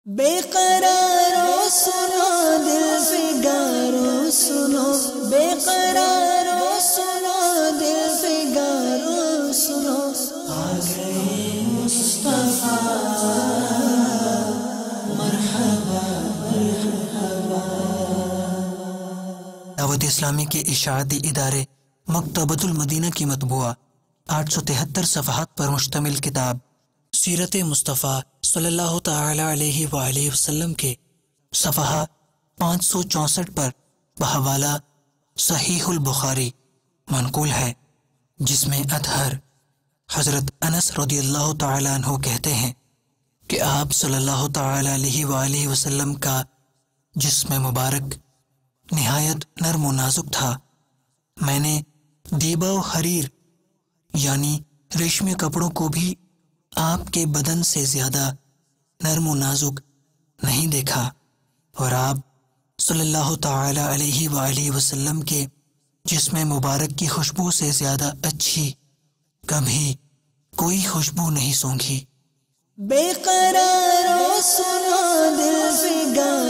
بے قرارو سنو دل فگارو سنو، بے قرارو سنو دل فگارو سنو، آ گئے مصطفیٰ مرحبا مرحبا۔ دعوت اسلامی کے اشاعتی ادارے مکتبۃ المدینہ کی مطبوعہ 873 صفحات پر مشتمل کتاب سیرت مصطفیٰ صلی اللہ تعالی علیہ وآلہ وسلم کے صفحہ 564 پر بحوالہ صحیح البخاری منقول ہے، جس میں اطہر حضرت انس رضی اللہ تعالی عنہ کہتے ہیں کہ آپ صلی اللہ تعالی علیہ وآلہ وسلم کا جسم مبارک نہایت نرم و نازک تھا۔ میں نے دیبا و حریر یعنی ریشمی کپڑوں کو بھی آپ کے بدن سے زیادہ نرم و نازک نہیں دیکھا، اور آپ صلی اللہ تعالی علیہ وآلہ وسلم کے جسم مبارک کی خوشبو سے زیادہ اچھی کبھی کوئی خوشبو نہیں سونگھی۔ بے قرارو سنو دل فگارو